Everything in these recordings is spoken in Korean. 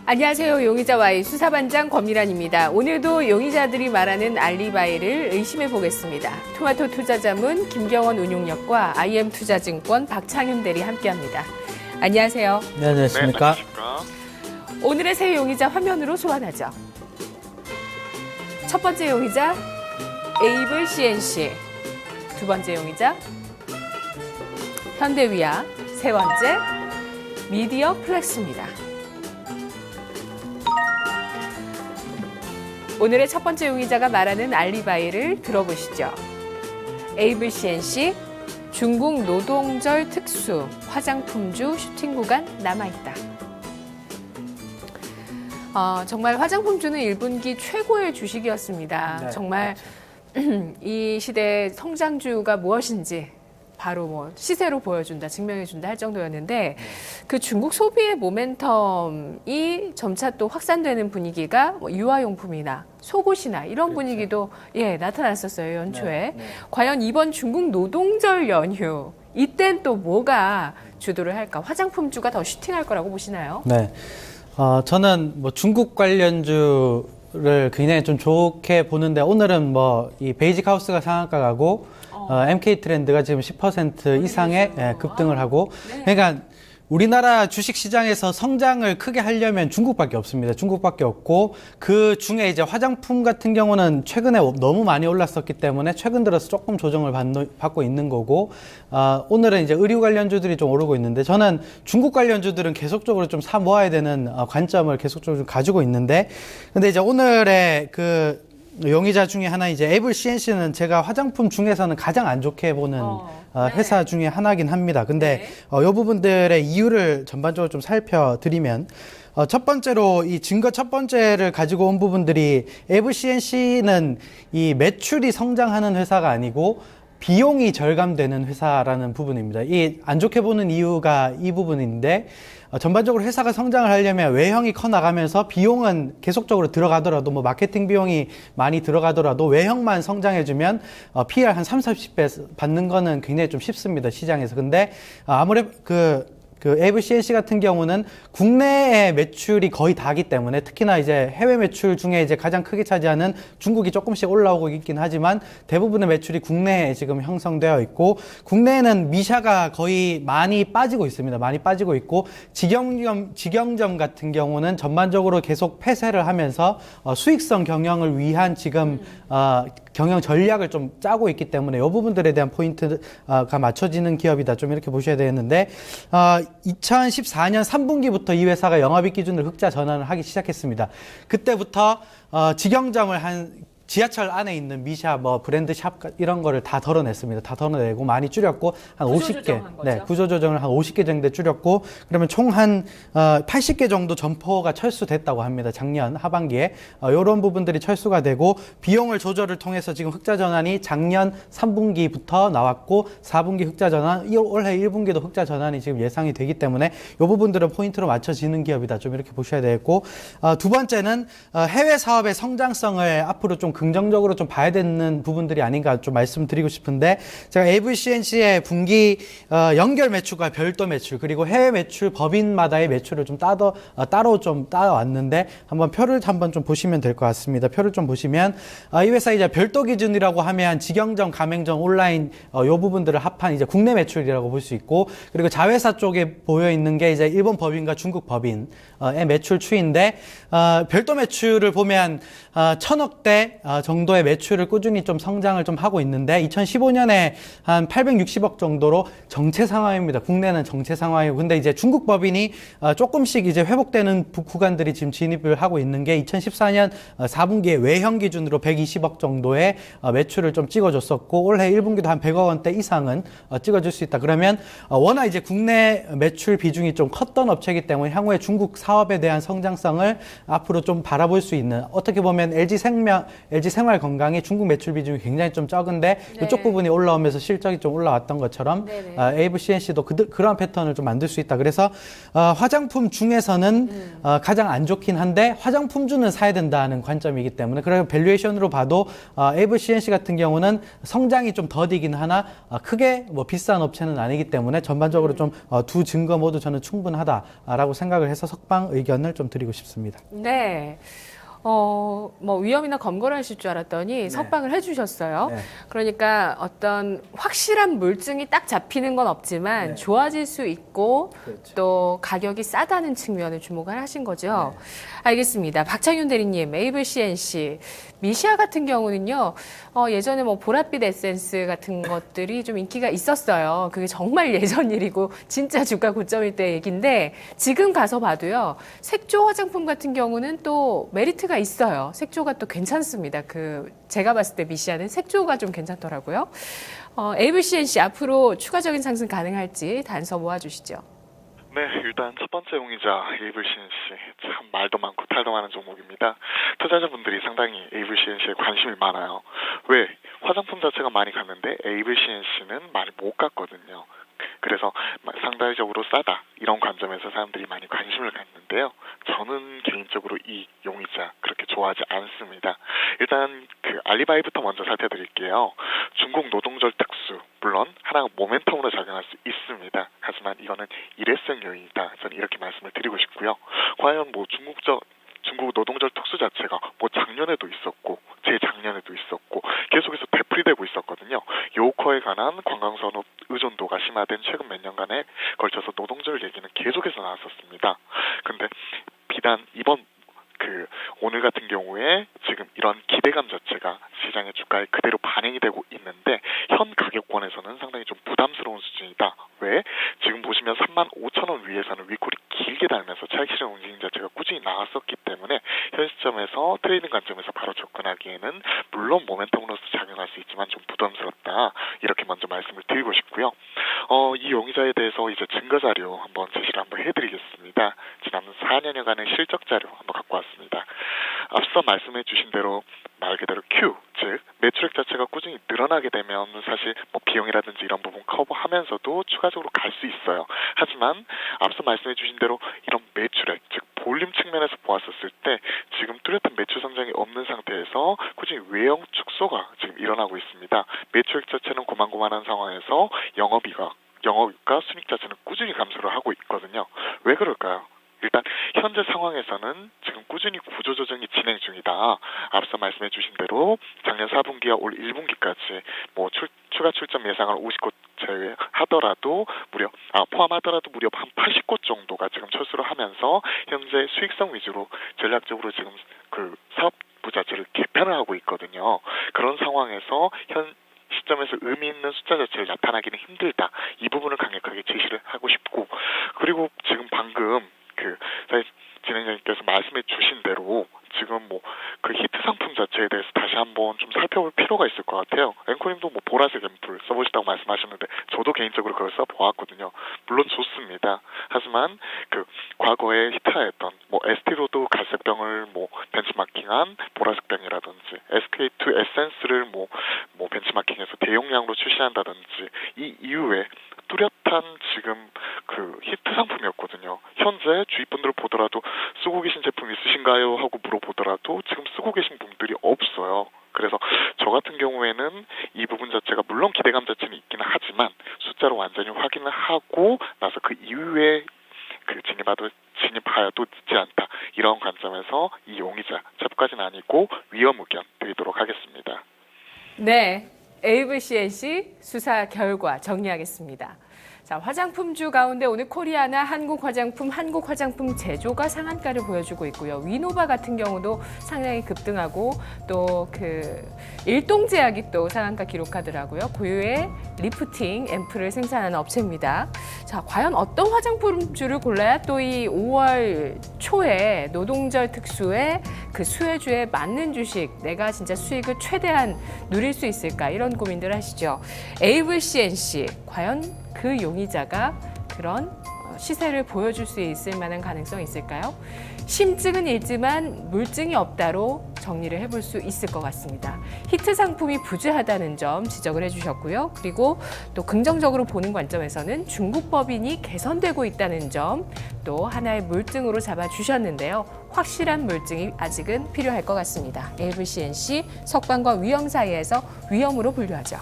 안녕하세요. 용의자 Y 수사반장 권미란입니다. 오늘도 용의자들이 말하는 알리바이를 의심해 보겠습니다. 토마토 투자자문 김경원 운용역과 IM투자증권 박창윤 대리 함께합니다. 안녕하세요. 네, 안녕하십니까. 오늘의 새 용의자 화면으로 소환하죠. 첫 번째 용의자 에이블 CNC, 두 번째 용의자 현대위아, 세 번째 미디어 플렉스입니다. 오늘의 첫 번째 용의자가 말하는 알리바이를 들어보시죠. 에이블 CNC, 중국 노동절 특수, 화장품주 슈팅 구간 남아있다. 정말 화장품주는 1분기 최고의 주식이었습니다. 네, 정말 이 시대의 성장주가 무엇인지 바로 시세로 보여준다, 증명해준다 할 정도였는데 그 중국 소비의 모멘텀이 점차 또 확산되는 분위기가 유아용품이나 속옷이나 이런 분위기도 나타났었어요, 연초에. 과연 이번 중국 노동절 연휴 이땐 또 뭐가 주도를 할까? 화장품주가 더 슈팅할 거라고 보시나요? 네. 저는 중국 관련주를 굉장히 좀 좋게 보는데 오늘은 이 베이직 하우스가 상한가 가고 MK 트렌드가 지금 10% 이상의 급등을 하고 그러니까 우리나라 주식 시장에서 성장을 크게 하려면 중국밖에 없습니다. 중국밖에 없고 그 중에 이제 화장품 같은 경우는 최근에 너무 많이 올랐었기 때문에 최근 들어서 조금 조정을 받고 있는 거고 오늘은 이제 의류 관련주들이 좀 오르고 있는데 저는 중국 관련주들은 계속적으로 좀 사 모아야 되는 관점을 계속적으로 좀 가지고 있는데 근데 이제 오늘의 그 용의자 중에 하나 이제 에이블 CNC는 제가 화장품 중에서는 가장 안 좋게 보는 회사 중에 하나긴 합니다. 근데 이 부분들의 이유를 전반적으로 좀 살펴드리면 첫 번째로 이 증거 첫 번째를 가지고 온 부분들이 에이블 CNC는 이 매출이 성장하는 회사가 아니고 비용이 절감되는 회사라는 부분입니다. 이 안 좋게 보는 이유가 이 부분인데 전반적으로 회사가 성장을 하려면 외형이 커 나가면서 비용은 계속적으로 들어가더라도 마케팅 비용이 많이 들어가더라도 외형만 성장해주면 PR 한 30-40배 받는 거는 굉장히 좀 쉽습니다, 시장에서. 근데 아무래도 그 에이블 CNC 같은 경우는 국내의 매출이 거의 다기 때문에 특히나 이제 해외 매출 중에 이제 가장 크게 차지하는 중국이 조금씩 올라오고 있긴 하지만 대부분의 매출이 국내에 지금 형성되어 있고 국내에는 미샤가 거의 많이 빠지고 있습니다. 많이 빠지고 있고 직영점 같은 경우는 전반적으로 계속 폐쇄를 하면서 수익성 경영을 위한 지금 경영 전략을 좀 짜고 있기 때문에 이 부분들에 대한 포인트가 맞춰지는 기업이다. 좀 이렇게 보셔야 되는데 2014년 3분기부터 이 회사가 영업이익 기준으로 흑자 전환을 하기 시작했습니다. 그때부터 직영점을 지하철 안에 있는 미샤, 브랜드 샵 이런 거를 다 덜어냈습니다. 다 덜어내고 많이 줄였고 한 50개, 구조 조정을 한 50개 정도 줄였고 그러면 총 한 80개 정도 점포가 철수됐다고 합니다. 작년 하반기에 이런 부분들이 철수가 되고 비용을 조절을 통해서 지금 흑자 전환이 작년 3분기부터 나왔고 4분기 흑자 전환, 올해 1분기도 흑자 전환이 지금 예상이 되기 때문에 이 부분들은 포인트로 맞춰지는 기업이다. 좀 이렇게 보셔야 되겠고 두 번째는 해외 사업의 성장성을 앞으로 좀 긍정적으로 좀 봐야 되는 부분들이 아닌가 좀 말씀드리고 싶은데 제가 에이블 CNC의 분기 연결 매출과 별도 매출 그리고 해외 매출 법인마다의 매출을 좀 따로 좀 따왔는데 표를 한번 좀 보시면 될 것 같습니다. 표를 좀 보시면 이 회사 이제 별도 기준이라고 하면 직영점, 가맹점, 온라인 요 부분들을 합한 이제 국내 매출이라고 볼 수 있고 그리고 자회사 쪽에 보여 있는 게 이제 일본 법인과 중국 법인의 매출 추이인데 별도 매출을 보면 1,000억대 정도의 매출을 꾸준히 좀 성장을 좀 하고 있는데 2015년에 한 860억 정도로 정체 상황입니다. 국내는 정체 상황이고 근데 이제 중국 법인이 조금씩 이제 회복되는 구간들이 지금 진입을 하고 있는 게 2014년 4분기에 외형 기준으로 120억 정도의 매출을 좀 찍어줬었고 올해 1분기도 한 100억 원대 이상은 찍어줄 수 있다. 그러면 워낙 이제 국내 매출 비중이 좀 컸던 업체이기 때문에 향후에 중국 사업에 대한 성장성을 앞으로 좀 바라볼 수 있는 어떻게 보면 LG LG 생활 건강이 중국 매출 비중이 굉장히 좀 적은데 네. 이쪽 부분이 올라오면서 실적이 좀 올라왔던 것처럼 네네. 에이블 CNC도 그러한 패턴을 좀 만들 수 있다. 그래서 화장품 중에서는 가장 안 좋긴 한데 화장품주는 사야 된다는 관점이기 때문에 그래서 밸류에이션으로 봐도 에이블 CNC 같은 경우는 성장이 좀 더디긴 하나 크게 뭐 비싼 업체는 아니기 때문에 전반적으로 좀 두 증거 모두 저는 충분하다라고 생각을 해서 석방 의견을 좀 드리고 싶습니다. 네. 뭐 위험이나 검거를 하실 줄 알았더니 석방을 해주셨어요. 네. 그러니까 어떤 확실한 물증이 딱 잡히는 건 없지만 네. 좋아질 수 있고 그렇죠. 또 가격이 싸다는 측면을 주목을 하신 거죠. 알겠습니다. 박창윤 대리님, 에이블 CNC, 미시아 같은 경우는요, 예전에 뭐 보랏빛 에센스 같은 것들이 좀 인기가 있었어요. 그게 정말 예전 일이고 진짜 주가 고점일 때 얘기인데 지금 가서 봐도요, 색조 화장품 같은 경우는 또 메리트가 있어요. 색조가 또 괜찮습니다. 제가 봤을 때 미시아는 색조가 좀 괜찮더라고요. 에이블 CNC 앞으로 추가적인 상승 가능할지 단서 모아주시죠. 네, 일단 첫 번째 용의자 에이블 CNC 참 말도 많고 탈도 많은 종목입니다. 투자자분들이 상당히 에이블 CNC에 관심이 많아요. 왜? 화장품 자체가 많이 갔는데 에이블 CNC는 많이 못 갔거든요. 그래서 상대적으로 싸다 이런 관점에서 사람들이 많이 관심을 갖는데요. 저는 개인적으로 이 용의자 그렇게 좋아하지 않습니다. 일단 알리바이부터 먼저 살펴드릴게요. 중국 노동절 특수 물론 하나 모멘텀으로 작용할 수 있습니다. 하지만 이거는 일회성 요인이다. 저는 이렇게 말씀을 드리고 싶고요. 과연 뭐 중국 노동절 특수 자체가 뭐 작년에도 있었고 재작년에도 있었고 계속해서 되풀이되고 있었거든요. 요커에 관한 관광산업 의존도가 심화된 최근 몇 년간에 걸쳐서 노동절 얘기는 계속해서 나왔었습니다. 근데 비단 이번 오늘 같은 경우에 지금 이런 기대감 자체가 시장의 주가에 그대로 반영이 되고 있는데 현 가격권에서는 상당히 좀 부담스러운 수준이다. 왜? 지금 보시면 35,000원 위에서는 윗골이 길게 달면서 차익실현 움직임 자체가 꾸준히 나왔었기 때문에 현 시점에서 트레이딩 관점에서 바로 접근하기에는 물론 모멘텀으로서 작용할 수 있지만 좀 부담스럽다. 이렇게 먼저 말씀을 드리고 싶고요. 이 용의자에 대해서 이제 증거 자료 한번 제시를 한번 해드리겠습니다. 지난 4년여간의 실적 자료 한번 갖고 왔습니다. 앞서 말씀해 주신 대로 말 그대로 Q, 즉 매출액 자체가 꾸준히 늘어나게 되면 사실 뭐 비용이라든지 이런 부분 커버하면서도 추가적으로 갈 수 있어요. 하지만 앞서 말씀해 주신 대로 이런 매출액, 즉 볼륨 측면에서 보았었을 때 지금 뚜렷한 매출 성장이 없는 상태에서 꾸준히 외형 축소가 지금 일어나고 있습니다. 매출액 자체는 고만고만한 상황에서 영업이익과 순익 자체는 꾸준히 감소를 하고 있거든요. 왜 그럴까요? 일단 현재 상황에서는 지금 꾸준히 구조조정이 진행 중이다. 앞서 말씀해 주신 대로 작년 4분기와 올 1분기까지 뭐 추가 출점 예상을 50곳 제외하더라도 포함하더라도 무려 한 80곳 정도가 지금 철수를 하면서 현재 수익성 위주로 전략적으로 지금 사업부 자체를 개편을 하고 있거든요. 그런 상황에서 현 시점에서 의미 있는 숫자 자체를 나타나기는 힘들다. 이 부분을 강력하게 제시를 하고 싶고, 그리고 지금 방금 진행자님께서 말씀해 주신 대로 지금 히트 상품 자체에 대해서 다시 한번 좀 살펴볼 필요가 있을 것 같아요. 앵커님도 보라색 앰플 써보시다고 말씀하셨는데 저도 개인적으로 그걸 써보았거든요. 물론 좋습니다. 하지만 과거에 히트하였던 에스티로드 갈색병을 벤치마킹한 보라색 병이라든지 SK2 에센스를 벤치마킹해서 대용량으로 출시한다든지 이 이후에 뚜렷한 지금 히트 상품이었거든요. 현재 주위 분들을 보더라도 쓰고 계신 제품 있으신가요? 하고 물어보더라도 지금 쓰고 계신 분들이 없어요. 그래서 저 같은 경우에는 이 부분 자체가 물론 기대감 자체는 있기는 하지만 숫자로 완전히 확인을 하고 나서 그 이후에 진입하여도 늦지 않다. 이런 관점에서 이 용의자, 잡까지는 아니고 위험 의견 드리도록 하겠습니다. 네, 에이블 CNC 수사 결과 정리하겠습니다. 자, 화장품주 가운데 오늘 코리아나 한국 화장품 제조가 상한가를 보여주고 있고요. 위노바 같은 경우도 상당히 급등하고 또 일동제약이 또 상한가 기록하더라고요. 고유의 리프팅 앰플을 생산하는 업체입니다. 자, 과연 어떤 화장품주를 골라야 또 이 5월 초에 노동절 특수의 수혜주에 맞는 주식, 내가 진짜 수익을 최대한 누릴 수 있을까, 이런 고민들 하시죠. 에이블 CNC, 과연 그 용의자가 그런 시세를 보여줄 수 있을 만한 가능성이 있을까요? 심증은 있지만 물증이 없다로 정리를 해볼 수 있을 것 같습니다. 히트 상품이 부재하다는 점 지적을 해주셨고요. 그리고 또 긍정적으로 보는 관점에서는 중국 법인이 개선되고 있다는 점 또 하나의 물증으로 잡아주셨는데요. 확실한 물증이 아직은 필요할 것 같습니다. AVCNC 석방과 위험 사이에서 위험으로 분류하죠.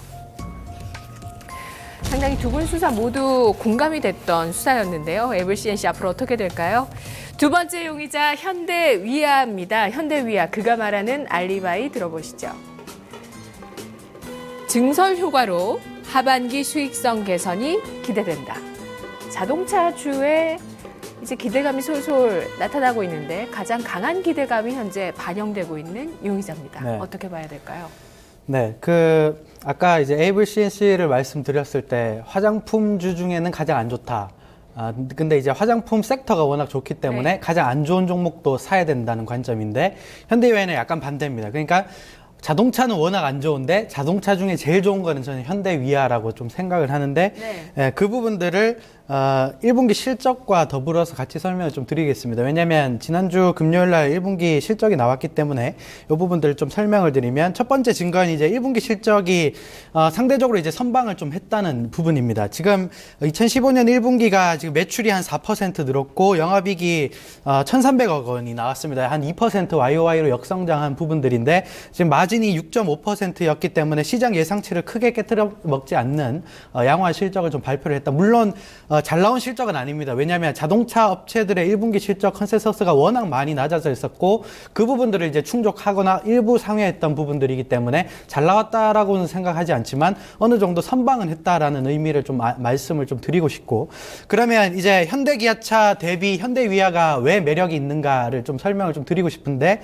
상당히 두 분 수사 모두 공감이 됐던 수사였는데요. AVCNC 앞으로 어떻게 될까요? 두 번째 용의자 현대위아입니다. 현대위아, 그가 말하는 알리바이 들어보시죠. 증설 효과로 하반기 수익성 개선이 기대된다. 자동차주에 이제 기대감이 솔솔 나타나고 있는데 가장 강한 기대감이 현재 반영되고 있는 용의자입니다. 네. 어떻게 봐야 될까요? 네, 아까 이제 AVCNC를 말씀드렸을 때 화장품주 중에는 가장 안 좋다. 근데 이제 화장품 섹터가 워낙 좋기 때문에 네. 가장 안 좋은 종목도 사야 된다는 관점인데 현대위아는 약간 반대입니다. 그러니까 자동차는 워낙 안 좋은데 자동차 중에 제일 좋은 거는 저는 현대위아라고 좀 생각을 하는데 네. 예, 그 부분들을 1분기 실적과 더불어서 같이 설명을 좀 드리겠습니다. 왜냐하면 지난주 금요일 날 1분기 실적이 나왔기 때문에 이 부분들을 좀 설명을 드리면 첫 번째 증거는 이제 1분기 실적이 상대적으로 이제 선방을 좀 했다는 부분입니다. 지금 2015년 1분기가 지금 매출이 한 4% 늘었고 영업이익이 1,300억 원이 나왔습니다. 한 2% YOY로 역성장한 부분들인데 지금 마진이 6.5%였기 때문에 시장 예상치를 크게 깨트려 먹지 않는 양호한 실적을 좀 발표를 했다. 물론 잘 나온 실적은 아닙니다. 왜냐하면 자동차 업체들의 1분기 실적 컨센서스가 워낙 많이 낮아져 있었고 그 부분들을 이제 충족하거나 일부 상회했던 부분들이기 때문에 잘 나왔다라고는 생각하지 않지만 어느 정도 선방은 했다라는 의미를 좀 말씀을 좀 드리고 싶고 그러면 이제 현대기아차 대비 현대위아가 왜 매력이 있는가를 좀 설명을 좀 드리고 싶은데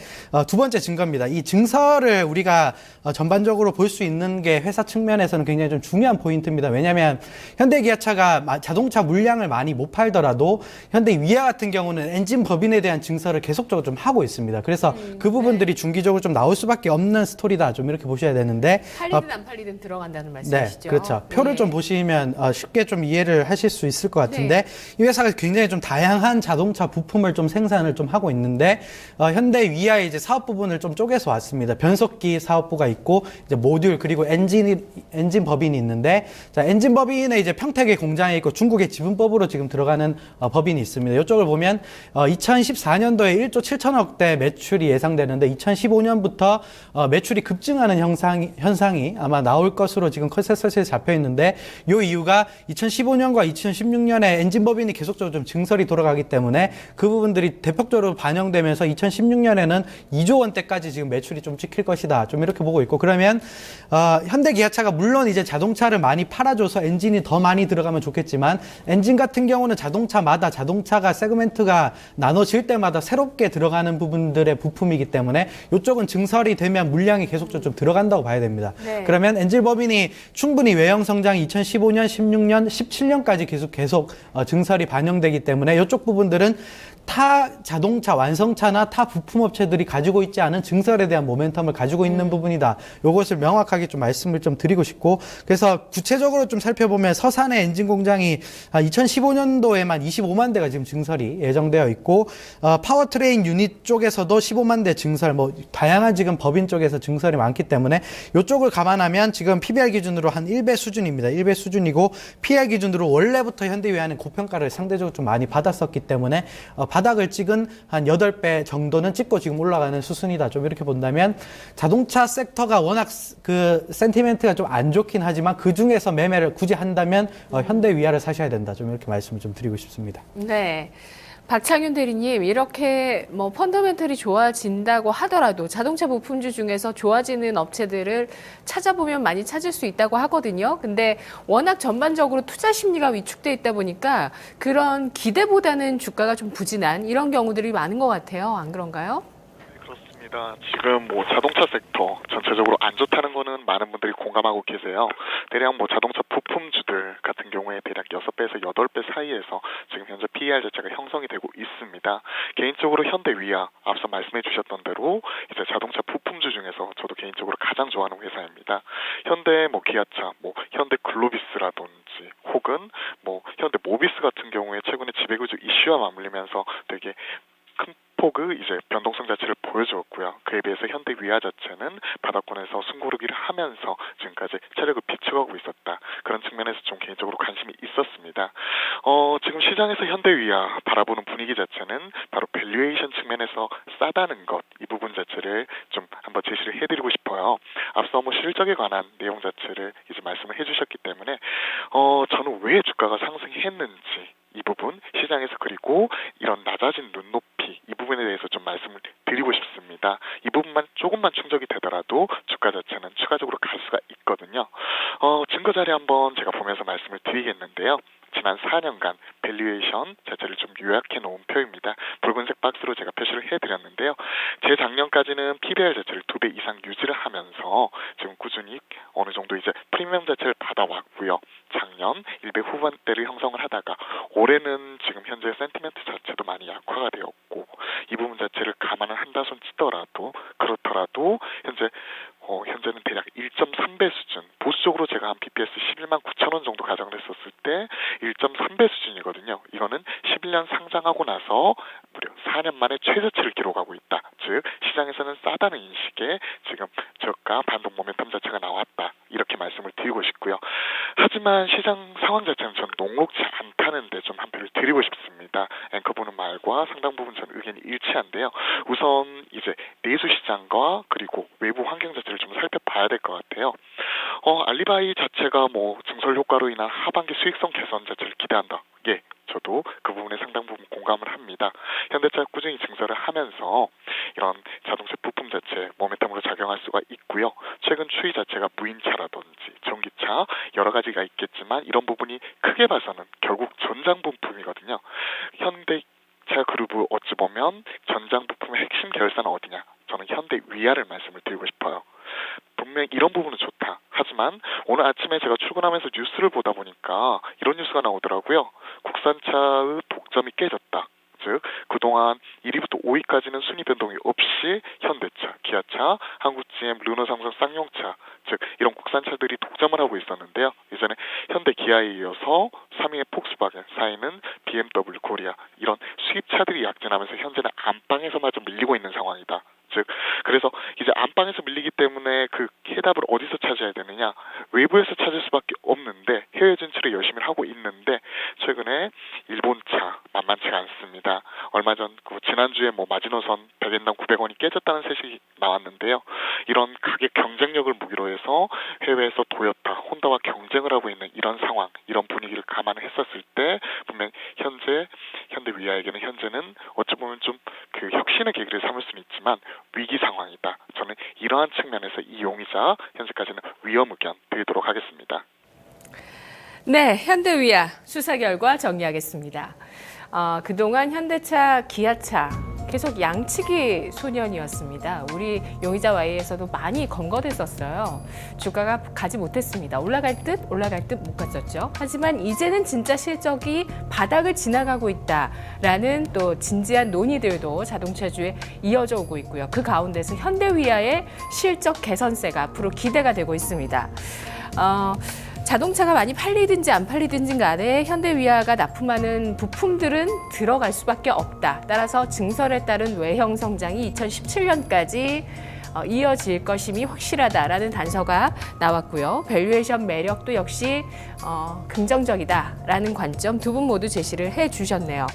두 번째 증거입니다. 이 증서를 우리가 전반적으로 볼 수 있는 게 회사 측면에서는 굉장히 좀 중요한 포인트입니다. 왜냐하면 현대기아차가 자동차 물량을 많이 못 팔더라도 현대위아 같은 경우는 엔진 법인에 대한 증서를 계속적으로 좀 하고 있습니다. 그래서 그 부분들이 중기적으로 좀 나올 수밖에 없는 스토리다. 좀 이렇게 보셔야 되는데 팔리든 안 팔리든 들어간다는 말씀이시죠? 네, 그렇죠. 표를 네. 좀 보시면 쉽게 좀 이해를 하실 수 있을 것 같은데 이 회사가 굉장히 좀 다양한 자동차 부품을 좀 생산을 좀 하고 있는데 현대위아의 이제 사업 부분을 좀 쪼개서 왔습니다. 변속기 사업부가 있고 이제 모듈 그리고 엔진 법인이 있는데 자, 엔진 법인에 이제 평택의 공장에 있고 중국의 지분법으로 지금 들어가는 법인이 있습니다. 이쪽을 보면 2014년도에 1조 7천억대 매출이 예상되는데 2015년부터 매출이 급증하는 현상이 아마 나올 것으로 지금 컨센서스에 잡혀 있는데 이 이유가 2015년과 2016년에 엔진 법인이 계속적으로 좀 증설이 돌아가기 때문에 그 부분들이 대폭적으로 반영되면서 2016년에는 2조 원대까지 지금 매출이 좀 찍힐 것이다. 좀 이렇게 보고 있고 그러면 현대기아차가 물론 이제 자동차를 많이 팔아줘서 엔진이 더 많이 들어가면 좋겠지만 엔진 같은 경우는 자동차마다 자동차가 세그멘트가 나눠질 때마다 새롭게 들어가는 부분들의 부품이기 때문에 이쪽은 증설이 되면 물량이 계속적으로 좀 들어간다고 봐야 됩니다. 네. 그러면 엔진 법인이 충분히 외형 성장이 2015년, 16년, 17년까지 계속 증설이 반영되기 때문에 이쪽 부분들은 타 자동차 완성차나 타 부품업체들이 가지고 있지 않은 증설에 대한 모멘텀을 가지고 있는 부분이다. 이것을 명확하게 좀 말씀을 좀 드리고 싶고 그래서 구체적으로 좀 살펴보면 서산의 엔진 공장이 2015년도에만 25만 대가 지금 증설이 예정되어 있고 파워트레인 유닛 쪽에서도 15만 대 증설 다양한 지금 법인 쪽에서 증설이 많기 때문에 이쪽을 감안하면 지금 PBR 기준으로 한 1배 수준입니다. 1배 수준이고 PR 기준으로 원래부터 현대위아는 고평가를 상대적으로 좀 많이 받았었기 때문에 바닥을 찍은 한 8배 정도는 찍고 지금 올라가는 수순이다. 좀 이렇게 본다면 자동차 섹터가 워낙 그 센티멘트가 좀 안 좋긴 하지만 그 중에서 매매를 굳이 한다면 현대위아를 사셔야 된다. 좀 이렇게 말씀을 좀 드리고 싶습니다. 네. 박창윤 대리님, 이렇게 펀더멘털이 좋아진다고 하더라도 자동차 부품주 중에서 좋아지는 업체들을 찾아보면 많이 찾을 수 있다고 하거든요. 근데 워낙 전반적으로 투자 심리가 위축돼 있다 보니까 그런 기대보다는 주가가 좀 부진한 이런 경우들이 많은 것 같아요. 안 그런가요? 그렇습니다. 지금 자동차 섹터 전체적으로 안 좋다는 거는 많은 분들이 공감하고 계세요. 대략 자동차 부품주들 같은 경우에 대략 6배에서 8배 사이에서 지금 현재 PER 자체가 형성이 되고 있습니다. 개인적으로 현대위아 앞서 말씀해 주셨던 대로 이제 자동차 부품주 중에서 저도 개인적으로 가장 좋아하는 회사입니다. 현대 기아차, 현대 글로비스라든지 혹은 현대 모비스 같은 경우에 최근에 지배구조 이슈와 맞물리면서 되게 큰 소폭의 이제 변동성 자체를 보여주었고요. 그에 비해서 현대 위아 자체는 바닥권에서 숨고르기를 하면서 지금까지 체력을 비축하고 있었다. 그런 측면에서 좀 개인적으로 관심이 있었습니다. 지금 시장에서 현대 위아 바라보는 분위기 자체는 바로 밸류에이션 측면에서 싸다는 것, 이 부분 자체를 좀 한번 제시를 해드리고 싶어요. 앞서 뭐 실적에 관한 내용 자체를 이제 말씀을 해주셨기 때문에 저는 왜 주가가 상승했는지 이 부분 시장에서 그리고 이런 낮아진 눈높이 이 부분에 대해서 좀 말씀을 드리고 싶습니다. 이 부분만 조금만 충족이 되더라도 주가 자체는 추가적으로 갈 수가 있거든요. 증거 자료 한번 제가 보면서 말씀을 드리겠는데요. 지난 4년간 밸류에이션 자체를 좀 요약해 놓은 표입니다. 붉은색 박스로 제가 표시를 해드렸는데요. 재작년까지는 PBR 자체를 2배 이상 유지를 하면서 지금 꾸준히 어느 정도 이제 프리미엄 자체를 받아왔고요. 작년 1배 후반대를 형성을 하다가 올해는 지금 현재 센티멘트 자체도 많이 약화가 되었고 이 부분 자체를 감안을 한다손 치더라도 그렇더라도 현재는 대략 1.3배 수준, 보수적으로 제가 한 BPS 11만 9천 원 정도 가정을 했었을 때 1.3배 수준이거든요. 이거는 11년 상장하고 나서 무려 4년 만에 최저치를 기록하고 있다. 즉 시장에서는 싸다는 인식에 지금 저가 반동 모멘텀 자체가 나왔다. 이렇게 말씀을 드리고 싶고요. 하지만 시장 상황 자체는 전 녹록지 않다는데 좀 한 표를 드리고 싶습니다. 앵커 보는 말과 상당 부분 전 의견이 일치한데요. 우선 이제 내수 시장과 그리고 외부 환경 자체를 좀 살펴봐야 될 것 같아요. 알리바이 자체가 뭐 증설 효과로 인한 하반기 수익성 개선 자체를 기대한다. 예, 저도 그 부분에 상당 부분 공감을 합니다. 현대차가 꾸준히 증설을 하면서 이런 자동차 부품 자체 모멘텀으로 작용할 수가 있고요. 최근 추이 자체가 무인차라든지 전기차 여러 가지가 있겠지만 이런 부분이 크게 봐서는 결국 전장 부품이거든요. 현대차 그룹을 어찌 보면 전장 부품의 핵심 계열사는 어디냐? 저는 현대 위아를 말씀을 드리고 싶어요. 분명히 이런 부분은 좋다. 하지만 오늘 아침에 제가 출근하면서 뉴스를 보다 보니까 이런 뉴스가 나오더라고요. 국산차의 독점이 깨졌다. 즉 그동안 1위부터 5위까지는 순위 변동이 없이 현대차, 기아차, 한국GM, 르노삼성, 쌍용차 즉 이런 국산차들이 독점을 하고 있었는데요. 이전에 현대 기아에 이어서 3위의 폭스바겐, 4위는 BMW 코리아 이런 수입차들이 약진하면서 현재는 안방에서마저 밀리고 있는 상황이다. 즉 그래서 이제 안방에서 밀리기 때문에 그 해답을 어디서 찾아야 되느냐 외부에서 찾을 수밖에 없는데 해외 진출을 열심히 하고 있는데 최근에 일본차 만만치가 않습니다. 얼마 전 지난주에 마지노선 100엔당 900원이 깨졌다는 소식이 나왔는데요. 이런 가격 경쟁력을 무기로 해서 해외에서 도요타, 혼다와 경쟁을 하고 있는 이런 상황, 이런 분위기를 감안했었을 때 분명 현재 현대 위아에게는 현재는 어찌 보면 좀 그 혁신의 계기를 삼을 수는 있지만 위기 상황이다. 저는 이러한 측면에서 이 용의자 현재까지는 위험 의견 드리도록 하겠습니다. 네, 현대위아 수사 결과 정리하겠습니다. 그동안 현대차, 기아차 계속 양치기 소년이었습니다. 우리 용의자 Y에서도 많이 검거됐었어요. 주가가 가지 못했습니다. 올라갈 듯 못 갔었죠. 하지만 이제는 진짜 실적이 바닥을 지나가고 있다라는 또 진지한 논의들도 자동차주에 이어져 오고 있고요. 그 가운데서 현대위아의 실적 개선세가 앞으로 기대가 되고 있습니다. 자동차가 많이 팔리든지 안 팔리든지 간에 현대위아가 납품하는 부품들은 들어갈 수밖에 없다. 따라서 증설에 따른 외형 성장이 2017년까지 이어질 것임이 확실하다라는 단서가 나왔고요. 밸류에이션 매력도 역시 긍정적이다라는 관점 두 분 모두 제시를 해주셨네요.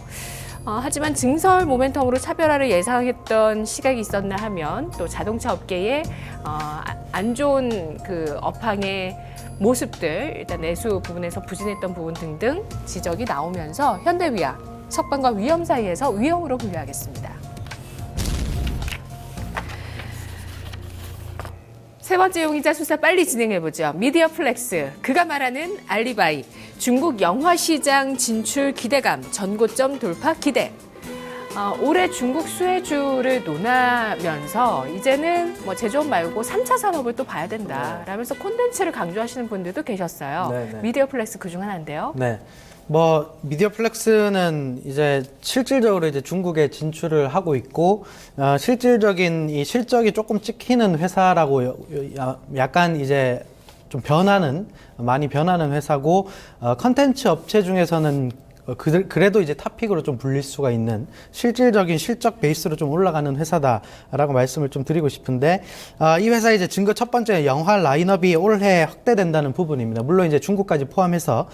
하지만 증설 모멘텀으로 차별화를 예상했던 시각이 있었나 하면 또 자동차 업계의 안 좋은 그 업황의 모습들, 일단 내수 부분에서 부진했던 부분 등등 지적이 나오면서 현대위아, 석방과 위험 사이에서 위험으로 분류하겠습니다. 세 번째 용의자 수사 빨리 진행해보죠. 미디어 플렉스, 그가 말하는 알리바이, 중국 영화 시장 진출 기대감, 전고점 돌파 기대. 올해 중국 수혜주를 논하면서 이제는 제조업 말고 3차 산업을 또 봐야 된다 라면서 콘텐츠를 강조하시는 분들도 계셨어요. 네네. 미디어 플렉스 그중 하나인데요. 네. 미디어 플렉스는 이제 실질적으로 이제 중국에 진출을 하고 있고, 실질적인 이 실적이 조금 찍히는 회사라고 약간 이제 좀 많이 변하는 회사고, 컨텐츠 업체 중에서는 그래도 이제 탑픽으로 좀 불릴 수가 있는 실질적인 실적 베이스로 좀 올라가는 회사다라고 말씀을 좀 드리고 싶은데, 이 회사의 이제 증거 첫 번째 영화 라인업이 올해 확대된다는 부분입니다. 물론 이제 중국까지 포함해서.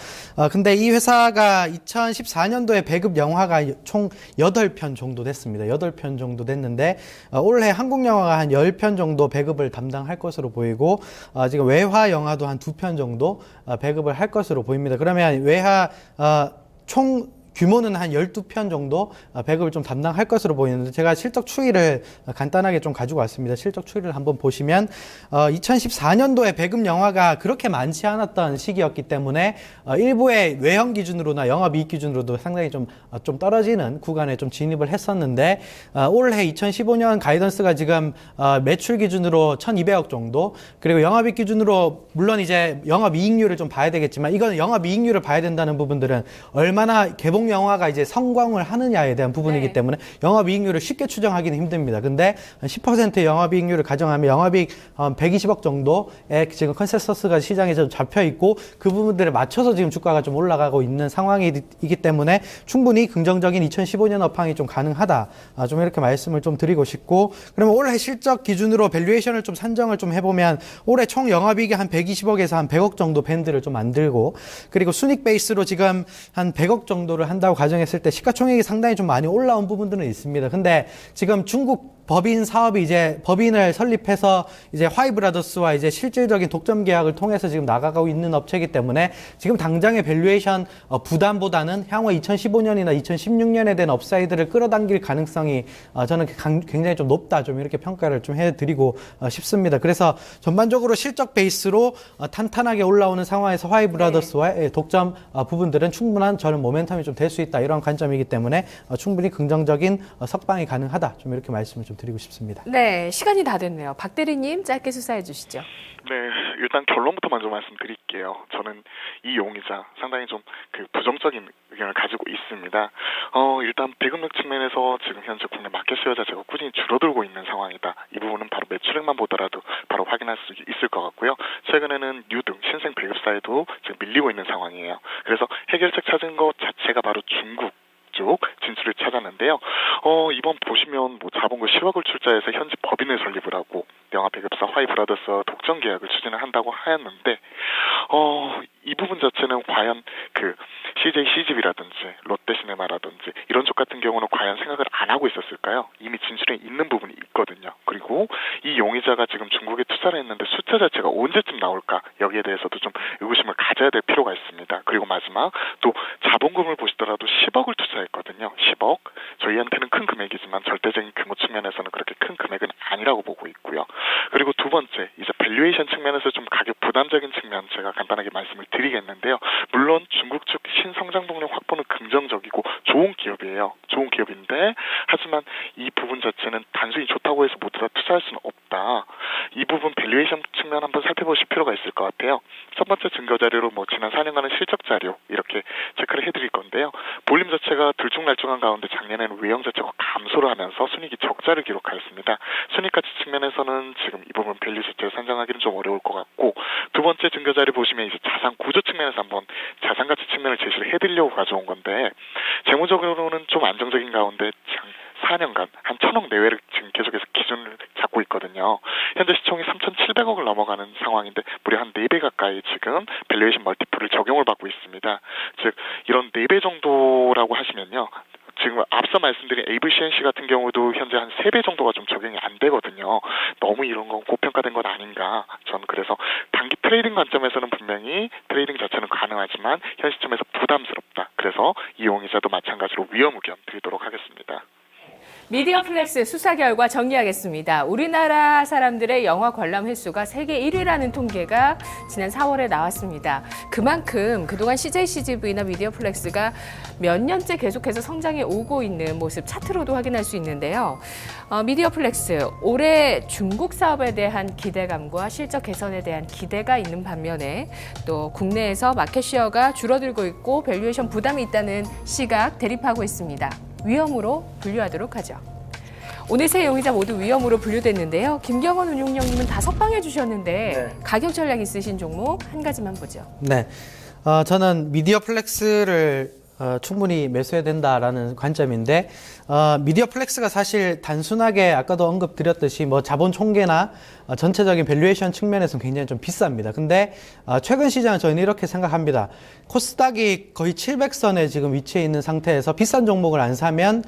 근데 이 회사가 2014년도에 배급 영화가 총 8편 정도 됐습니다. 8편 정도 됐는데, 올해 한국 영화가 한 10편 정도 배급을 담당할 것으로 보이고, 지금 외화 영화도 한 2편 정도 배급을 할 것으로 보입니다. 그러면 외화 총 규모는 한 12편 정도 배급을 좀 담당할 것으로 보이는데, 제가 실적 추이를 간단하게 좀 가지고 왔습니다. 실적 추이를 한번 보시면 2014년도에 배급 영화가 그렇게 많지 않았던 시기였기 때문에 일부의 외형 기준으로나 영업이익 기준으로도 상당히 좀 떨어지는 구간에 좀 진입을 했었는데, 올해 2015년 가이던스가 지금 매출 기준으로 1,200억 정도, 그리고 영업이익 기준으로 물론 이제 영업이익률을 좀 봐야 되겠지만, 이거는 영업이익률을 봐야 된다는 부분들은 얼마나 개봉 영화가 이제 성공을 하느냐에 대한 부분이기 네. 때문에 영업이익률을 쉽게 추정하기는 힘듭니다. 근데 10% 영업이익률을 가정하면 영업이익 120억 정도의 지금 컨센서스가 시장에 좀 잡혀 있고, 그 부분들에 맞춰서 지금 주가가 좀 올라가고 있는 상황이기 때문에 충분히 긍정적인 2015년 업황이 좀 가능하다. 좀 이렇게 말씀을 좀 드리고 싶고, 그러면 올해 실적 기준으로 밸류에이션을 좀 산정을 좀 해보면 올해 총 영업이익이 한 120억에서 한 100억 정도 밴드를 좀 만들고, 그리고 순익 베이스로 지금 한 100억 정도를 한다고 가정했을 때 시가총액이 상당히 좀 많이 올라온 부분들은 있습니다. 근데 지금 중국 법인 사업이 이제 법인을 설립해서 이제 화이브라더스와 이제 실질적인 독점 계약을 통해서 지금 나가고 있는 업체이기 때문에 지금 당장의 밸류에이션 부담보다는 향후 2015년이나 2016년에 대한 업사이드를 끌어당길 가능성이 저는 굉장히 좀 높다, 좀 이렇게 평가를 좀 해드리고 싶습니다. 그래서 전반적으로 실적 베이스로 탄탄하게 올라오는 상황에서 화이브라더스와의 독점 부분들은 충분한 저는 모멘텀이 좀 될 수 있다, 이런 관점이기 때문에 충분히 긍정적인 석방이 가능하다, 좀 이렇게 말씀을 좀 드리고 싶습니다. 네, 시간이 다 됐네요. 박 대리님 짧게 수사해 주시죠. 네, 일단 결론부터 먼저 말씀드릴게요. 저는 이 용의자 상당히 좀 부정적인 의견을 가지고 있습니다. 일단 배급력 측면에서 지금 현재 국내 마켓 쉐어 자체가 꾸준히 줄어들고 있는 상황이다. 이 부분은 바로 매출액만 보더라도 바로 확인할 수 있을 것 같고요. 최근에는 뉴 등 신생 배급사에도 지금 밀리고 있는 상황이에요. 그래서 해결책 찾은 것 자체가 바로 중국 쪽 진출을 찾았는데요. 이번 보시면 자본금 10억을 출자해서 현재 법인을 설립을 하고 영화 배급사 화이브라더스와 독점 계약을 추진을 한다고 하였는데, 이 부분 자체는 과연 CJ CGV라든지 롯데시네마라든지 이런 쪽 같은 경우는 과연 생각을 안 하고 있었을까요? 이미 진출해 있는 부분이 있거든요. 그리고 이 용의자가 지금 중국에 투자를 했는데 숫자 자체가 언제쯤 나올까? 여기에 대해서도 좀 의구심을 가져야 될 필요가 있습니다. 그리고 마지막 또 자본금을 보시더라도 10억을 투자했거든요. 10억. 저희한테는 큰 금액이지만 절대적인 규모 측면에서는 그렇게 큰 금액은 아니라고 보고 있고요. 그리고 두 번째, 이제 밸류에이션 측면에서 좀 가격 부담적인 측면 제가 간단하게 말씀을 드리겠는데요. 물론 중국 측 신성장 동력 확보는 긍정적이고 좋은 기업이에요. 좋은 기업인데, 하지만 이 부분 자체는 단순히 좋다고 해서 모두 다 투자할 수는 없다. 이 부분 밸류에이션 측면 한번 살펴보실 필요가 있을 것 같아요. 첫 번째 증거 자료로 지난 4년간의 실적 자료 이렇게 체크를 해드릴 건데요. 볼륨 자체가 들쭉날쭉한 가운데 작년에는 외형 자체가 감소를 하면서 순이익이 적자를 기록하였습니다. 순이익가치 측면에서는 지금 이 부분 밸류 자체를 산정하기는 좀 어려울 것 같고, 두 번째 증거 자료 보시면 이제 자산 구조 측면에서 한번 자산가치 측면을 제시를 해드리려고 가져온 건데, 재무적으로는 좀 안정적인 가운데 4년간 한 1,000억 내외를 지금 계속해서 기준을 잡고 있거든요. 현재 시총이 3,700억을 넘어가는 상황인데 무려 한 4배 가까이 지금 밸류에이션 멀티플을 적용을 받고 있습니다. 즉 이런 4배 정도라고 하시면요, 지금 앞서 말씀드린 AVCNC 같은 경우도 현재 한 3배 정도가 좀 적용이 안 되거든요. 너무 이런 건 고평가된 건 아닌가. 전 그래서 단기 트레이딩 관점에서는 분명히 트레이딩 자체는 가능하지만 현 시점에서 부담스럽다. 그래서 이 용의자도 마찬가지로 위험 의견 드리도록 하겠습니다. 미디어 플렉스 수사 결과 정리하겠습니다. 우리나라 사람들의 영화 관람 횟수가 세계 1위라는 통계가 지난 4월에 나왔습니다. 그만큼 그동안 CJ CGV나 미디어 플렉스가 몇 년째 계속해서 성장해 오고 있는 모습 차트로도 확인할 수 있는데요. 미디어 플렉스, 올해 중국 사업에 대한 기대감과 실적 개선에 대한 기대가 있는 반면에 또 국내에서 마켓쉐어가 줄어들고 있고 밸류에이션 부담이 있다는 시각 대립하고 있습니다. 위험으로 분류하도록 하죠. 오늘 세 용의자 모두 위험으로 분류됐는데요. 김경원 운용령님은 다 석방해 주셨는데 네. 가격 전략 있으신 종목 한 가지만 보죠. 네, 저는 미디어 플렉스를 충분히 매수해야 된다라는 관점인데 미디어 플렉스가 사실 단순하게 아까도 언급드렸듯이 뭐 자본 총계나 전체적인 밸류에이션 측면에서는 굉장히 좀 비쌉니다. 근데 최근 시장은 저희는 이렇게 생각합니다. 코스닥이 거의 700선에 지금 위치해 있는 상태에서 비싼 종목을 안 사면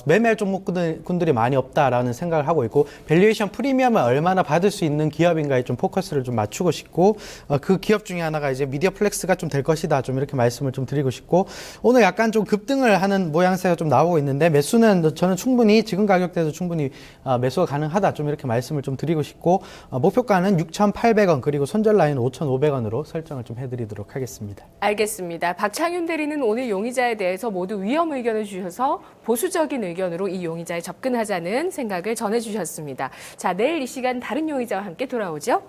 매매할 종목군들이 많이 없다라는 생각을 하고 있고 밸류에이션 프리미엄을 얼마나 받을 수 있는 기업인가에 좀 포커스를 좀 맞추고 싶고 그 기업 중에 하나가 이제 미디어 플렉스가 좀 될 것이다. 좀 이렇게 말씀을 좀 드리고 싶고 오늘 약간 좀 급등을 하는 모양새가 좀 나오고 있는데 매수는 저는 충분히 지금 가격대에서 충분히 매수가 가능하다. 좀 이렇게 말씀을 좀 드리고 싶고 목표가는 6,800원 그리고 손절 라인은 5,500원으로 설정을 좀 해드리도록 하겠습니다. 알겠습니다. 박창윤 대리는 오늘 용의자에 대해서 모두 위험 의견을 주셔서 보수적인 의견으로 이 용의자에 접근하자는 생각을 전해주셨습니다. 자, 내일 이 시간 다른 용의자와 함께 돌아오죠.